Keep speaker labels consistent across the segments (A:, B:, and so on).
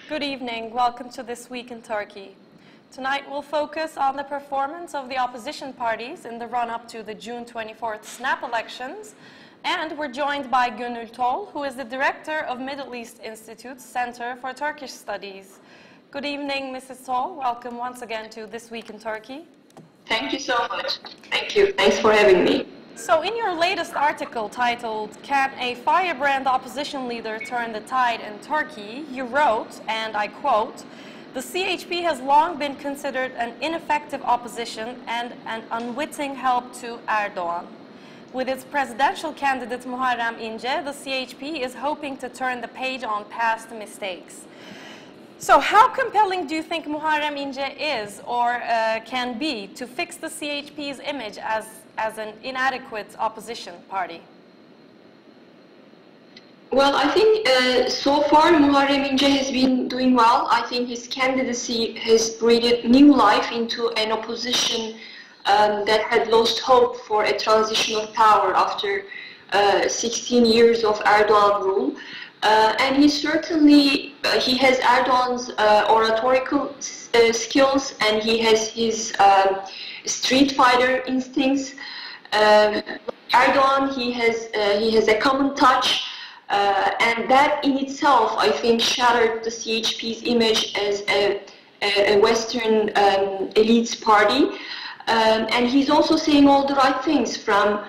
A: Good evening. Welcome to This Week in Turkey. Tonight we'll focus on the performance of the opposition parties in the run-up to the June 24th snap elections. And we're joined by Gönül Tol, who is the director of Middle East Institute's Center for Turkish Studies. Good evening, Mrs. Tol. Welcome once again to This Week in Turkey.
B: Thank you so much. Thank you. Thanks for having me.
A: So in your latest article titled, "Can a Firebrand Opposition Leader Turn the Tide in Turkey?" you wrote, and I quote, "The CHP has long been considered an ineffective opposition and an unwitting help to Erdogan. With its presidential candidate Muharrem İnce, the CHP is hoping to turn the page on past mistakes." So how compelling do you think Muharrem İnce is or can be to fix the CHP's image as an inadequate opposition party?
B: Well, I think so far Muharrem İnce has been doing well. I think his candidacy has breathed new life into an opposition that had lost hope for a transition of power after 16 years of Erdogan rule. And he certainly, he has Erdogan's oratorical skills, and he has his street fighter instincts. Erdogan, he has a common touch, and that in itself, I think, shattered the CHP's image as a Western elites party. And he's also saying all the right things, from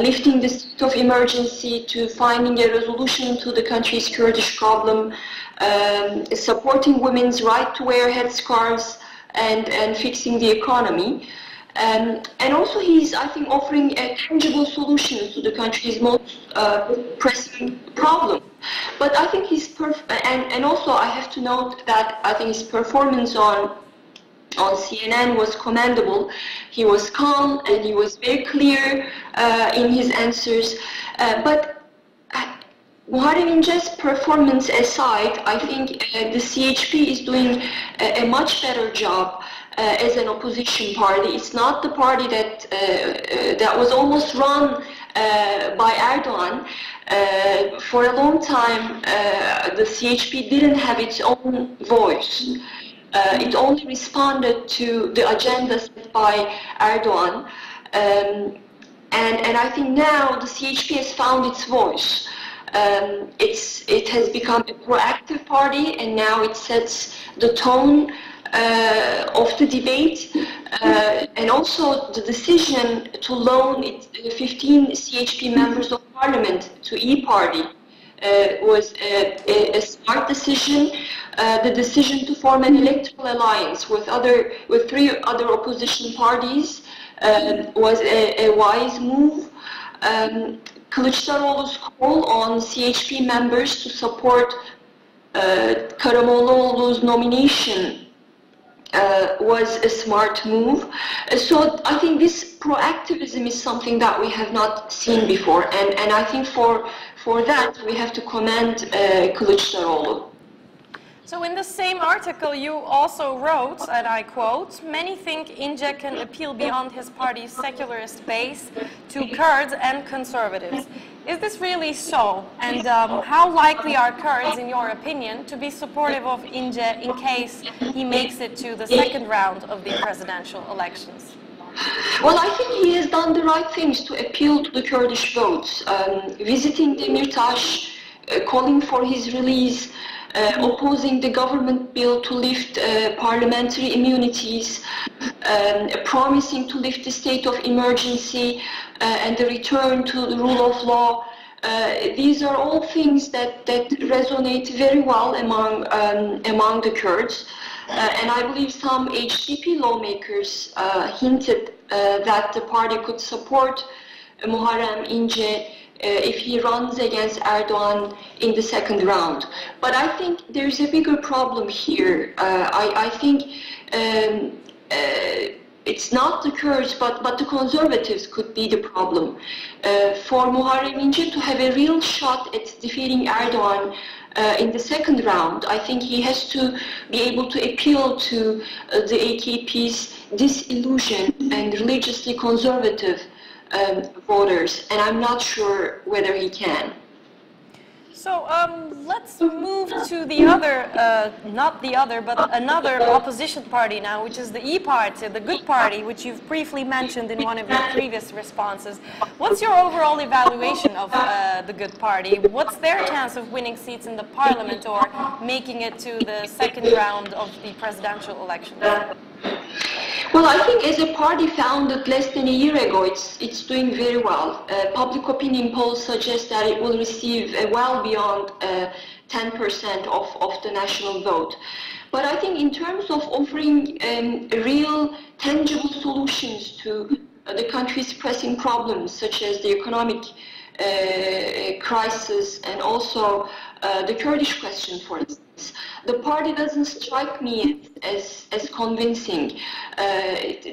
B: lifting the state of emergency to finding a resolution to the country's Kurdish problem, supporting women's right to wear headscarves, and fixing the economy. And also he's, I think, offering a tangible solution to the country's most pressing problem. But I think his and also I have to note that I think his performance on CNN was commendable. He was calm and he was very clear in his answers. But Muharrem İnce's performance aside, I think the CHP is doing a much better job as an opposition party. It's not the party that was almost run by Erdogan. For a long time, the CHP didn't have its own voice. It only responded to the agenda set by Erdogan. And I think now the CHP has found its voice. It has become a proactive party, and now it sets the tone of the debate, and also the decision to loan 15 CHP members of parliament to E-Party was a smart decision. The decision to form an electoral alliance with three other opposition parties was a wise move. Kılıçdaroğlu's call on CHP members to support Karamollaoğlu's nomination was a smart move. So I think this proactivism is something that we have not seen before, and I think for that we have to commend Kılıçdaroğlu.
A: So in the same article you also wrote, and I quote, "Many think İnce can appeal beyond his party's secularist base to Kurds and conservatives." Is this really so? And how likely are Kurds, in your opinion, to be supportive of İnce in case he makes it to the second round of the presidential elections?
B: Well, I think he has done the right things to appeal to the Kurdish votes, visiting Demirtaş, calling for his release, opposing the government bill to lift parliamentary immunities, promising to lift the state of emergency and the return to the rule of law. These are all things that resonate very well among the Kurds. And I believe some HDP lawmakers hinted that the party could support Muharrem İnce if he runs against Erdogan in the second round. But I think there's a bigger problem here. I think it's not the Kurds, but the conservatives could be the problem. For Muharrem İnce to have a real shot at defeating Erdogan in the second round, I think he has to be able to appeal to the AKP's disillusioned and religiously conservative voters, and I'm not sure whether he can.
A: So let's move to the other, not the other, but another opposition party now, which is the E-Party, the Good Party, which you've briefly mentioned in one of your previous responses. What's your overall evaluation of the Good Party? What's their chance of winning seats in the parliament or making it to the second round of the presidential elections?
B: Well, I think as a party founded less than a year ago, it's doing very well. Public opinion polls suggest that it will receive well beyond 10% of the national vote. But I think in terms of offering real, tangible solutions to the country's pressing problems, such as the economic crisis and also the Kurdish question, for instance, the party doesn't strike me as convincing.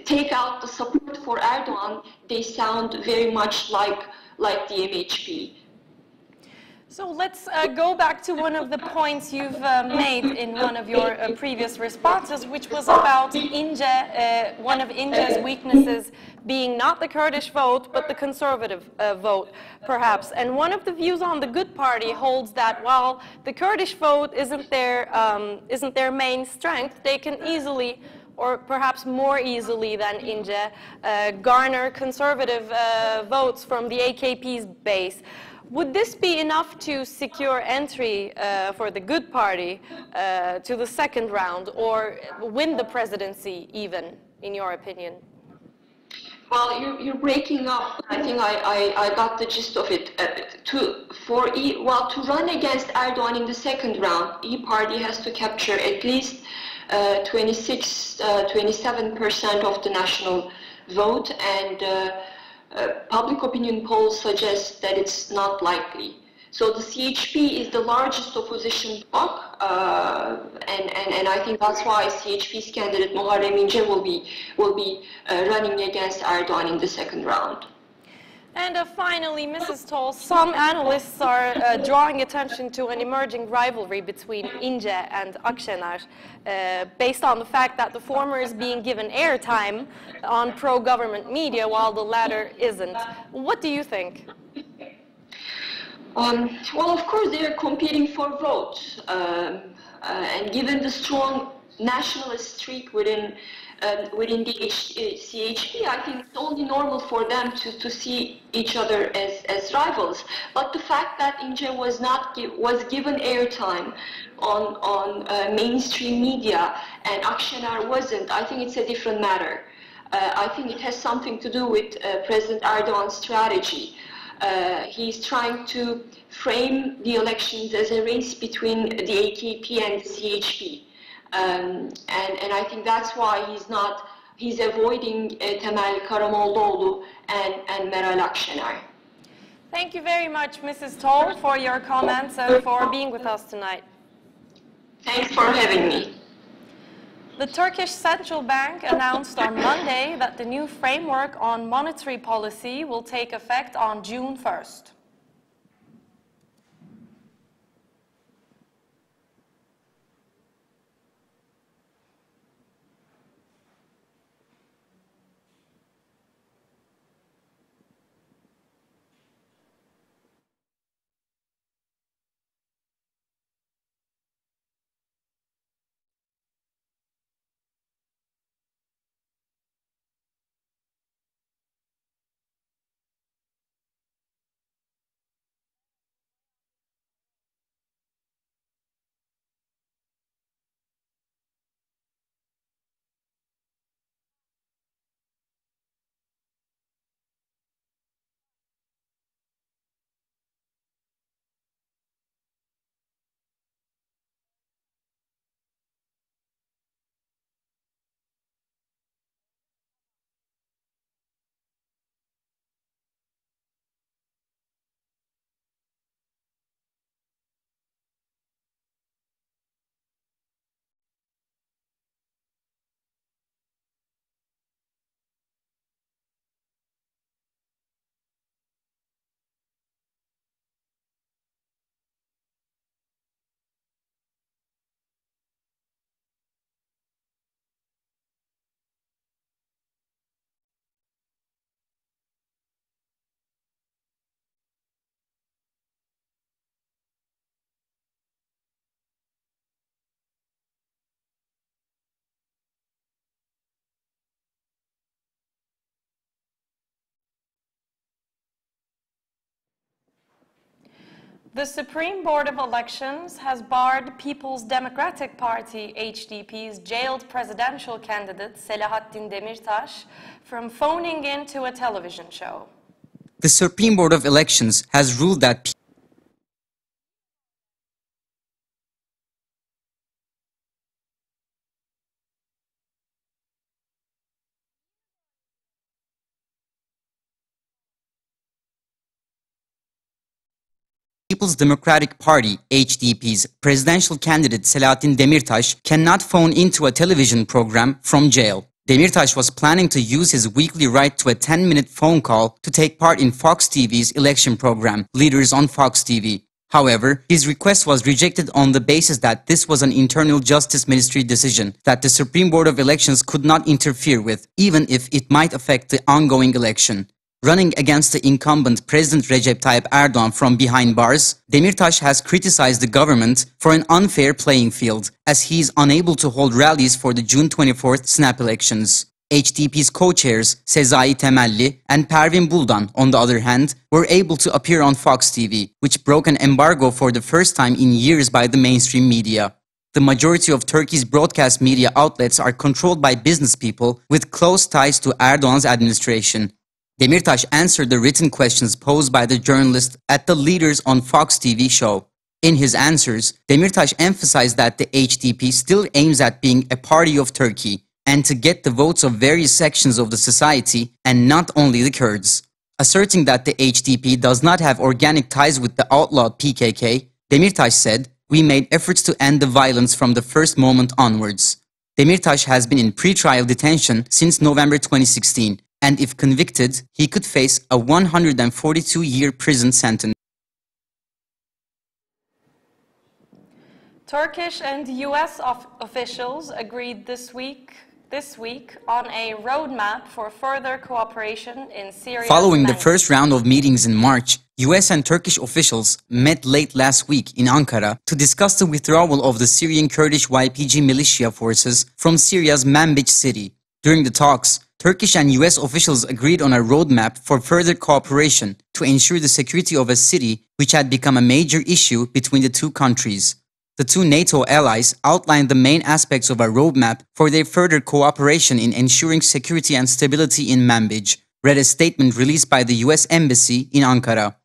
B: Take out the support for Erdogan, they sound very much like the MHP.
A: So let's go back to one of the points you've made in one of your previous responses, which was about İnce, one of İnce's weaknesses being not the Kurdish vote, but the conservative vote, perhaps. And one of the views on the Good Party holds that while the Kurdish vote isn't their main strength, they can easily, or perhaps more easily than İnce, garner conservative votes from the AKP's base. Would this be enough to secure entry for the Good Party to the second round, or win the presidency even, in your opinion?
B: Well, you're breaking up. I think I got the gist of it. To run against Erdogan in the second round, E-Party has to capture at least 27% of the national vote, and public opinion polls suggest that it's not likely. So the CHP is the largest opposition bloc, and I think that's why CHP's candidate Muharrem İnce will be running against Erdogan in the second round.
A: And finally, Mrs. Tol, some analysts are drawing attention to an emerging rivalry between İnce and Akşener, based on the fact that the former is being given airtime on pro-government media while the latter isn't. What do you think?
B: Well, of course, they are competing for votes, and given the strong nationalist streak within the CHP, I think it's only normal for them to see each other as rivals. But the fact that İnce was given airtime on mainstream media and Akşener wasn't, I think it's a different matter. I think it has something to do with President Erdogan's strategy. He's trying to frame the elections as a race between the AKP and the CHP. And I think that's why he's avoiding Temel Karamollaoğlu and Meral Akşener.
A: Thank you very much, Mrs. Tol, for your comments and for being with us tonight.
B: Thanks for having me.
A: The Turkish Central Bank announced on Monday that the new framework on monetary policy will take effect on June 1st. The Supreme Board of Elections has barred People's Democratic Party HDP's jailed presidential candidate Selahattin Demirtas from phoning into a television show.
C: The Supreme Board of Elections has ruled that People's Democratic Party HDP's presidential candidate Selahattin Demirtas cannot phone into a television program from jail. Demirtas was planning to use his weekly right to a 10-minute phone call to take part in Fox TV's election program, Leaders on Fox TV. However, his request was rejected on the basis that this was an internal Justice Ministry decision that the Supreme Board of Elections could not interfere with, even if it might affect the ongoing election. Running against the incumbent President Recep Tayyip Erdogan from behind bars, Demirtas has criticized the government for an unfair playing field, as he is unable to hold rallies for the June 24th snap elections. HDP's co-chairs Sezai Temelli and Pervin Buldan, on the other hand, were able to appear on Fox TV, which broke an embargo for the first time in years by the mainstream media. The majority of Turkey's broadcast media outlets are controlled by business people with close ties to Erdogan's administration. Demirtas answered the written questions posed by the journalist at the Leaders on Fox TV show. In his answers, Demirtas emphasized that the HDP still aims at being a party of Turkey and to get the votes of various sections of the society and not only the Kurds. Asserting that the HDP does not have organic ties with the outlawed PKK, Demirtas said, "We made efforts to end the violence from the first moment onwards." Demirtas has been in pre-trial detention since November 2016. And if convicted, he could face a 142-year prison sentence.
A: Turkish and US officials agreed this week on a roadmap for further cooperation in Syria.
C: Following the first round of meetings in March, US and Turkish officials met late last week in Ankara to discuss the withdrawal of the Syrian Kurdish YPG militia forces from Syria's Manbij city. During the talks, Turkish and US officials agreed on a roadmap for further cooperation to ensure the security of a city which had become a major issue between the two countries. The two NATO allies outlined the main aspects of a roadmap for their further cooperation in ensuring security and stability in Manbij, read a statement released by the US Embassy in Ankara.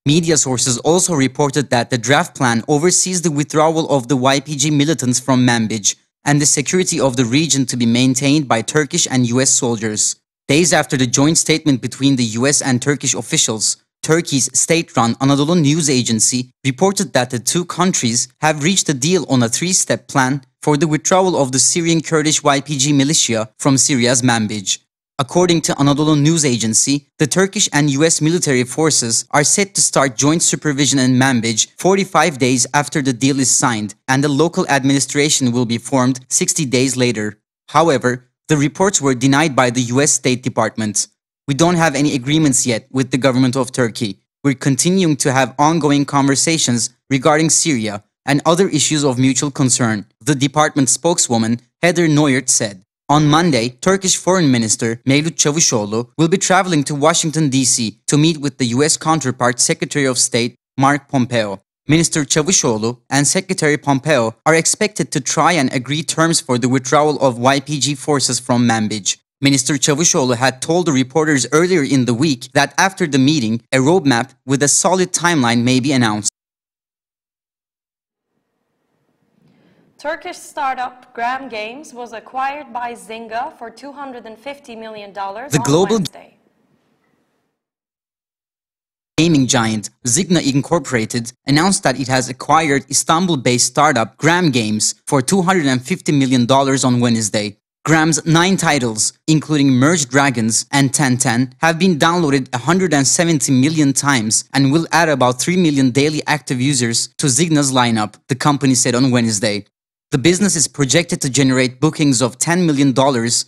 C: Media sources also reported that the draft plan oversees the withdrawal of the YPG militants from Manbij and the security of the region to be maintained by Turkish and US soldiers. Days after the joint statement between the US and Turkish officials, Turkey's state-run Anadolu News Agency reported that the two countries have reached a deal on a three-step plan for the withdrawal of the Syrian Kurdish YPG militia from Syria's Manbij. According to Anadolu News Agency, the Turkish and US military forces are set to start joint supervision in Manbij 45 days after the deal is signed, and the local administration will be formed 60 days later. However, the reports were denied by the US State Department. "We don't have any agreements yet with the government of Turkey. We're continuing to have ongoing conversations regarding Syria and other issues of mutual concern," the department spokeswoman Heather Nauert said. On Monday, Turkish Foreign Minister Mevlut Çavuşoğlu will be traveling to Washington, D.C. to meet with the U.S. counterpart Secretary of State Mark Pompeo. Minister Çavuşoğlu and Secretary Pompeo are expected to try and agree terms for the withdrawal of YPG forces from Manbij. Minister Çavuşoğlu had told the reporters earlier in the week that after the meeting, a roadmap with a solid timeline may be announced.
A: Turkish startup Gram Games was acquired by Zynga for $250 million on Wednesday.
C: Gaming giant Zynga Incorporated announced that it has acquired Istanbul-based startup Gram Games for $250 million on Wednesday. Gram's 9 titles, including Merge Dragons and 1010, have been downloaded 170 million times and will add about 3 million daily active users to Zynga's lineup, the company said on Wednesday. The business is projected to generate bookings of $10 million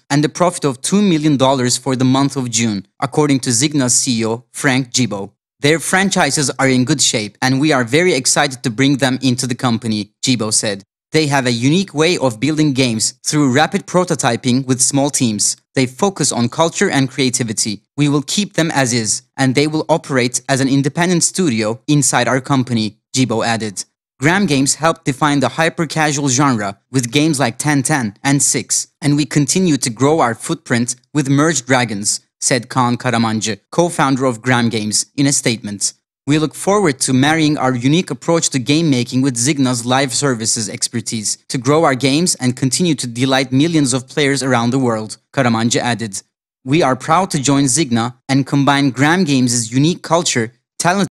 C: and a profit of $2 million for the month of June, according to Zynga's CEO, Frank Gibo. Their franchises are in good shape and we are very excited to bring them into the company, Gibo said. They have a unique way of building games through rapid prototyping with small teams. They focus on culture and creativity. We will keep them as is, and they will operate as an independent studio inside our company, Jibo added. Gram Games helped define the hyper-casual genre with games like 1010 and 6, and we continue to grow our footprint with Merged Dragons, said Kaan Karamancı, co-founder of Gram Games, in a statement. We look forward to marrying our unique approach to game making with Zigna's live services expertise to grow our games and continue to delight millions of players around the world, Karamancı added. We are proud to join Zigna and combine Gram Games' unique culture, talent